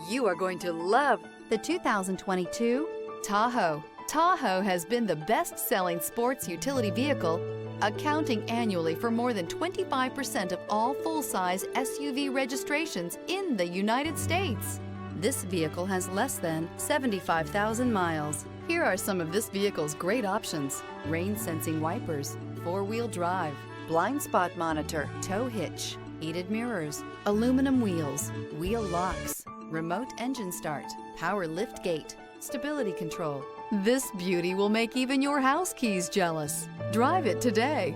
You are going to love the 2022 Tahoe. Tahoe has been the best-selling sports utility vehicle, accounting annually for more than 25% of all full-size SUV registrations in the United States. This vehicle has less than 75,000 miles. Here are some of this vehicle's great options: rain-sensing wipers, four-wheel drive, blind spot monitor, tow hitch, heated mirrors, aluminum wheels, wheel locks, remote engine start, power lift gate, stability control. This beauty will make even your house keys jealous. Drive it today.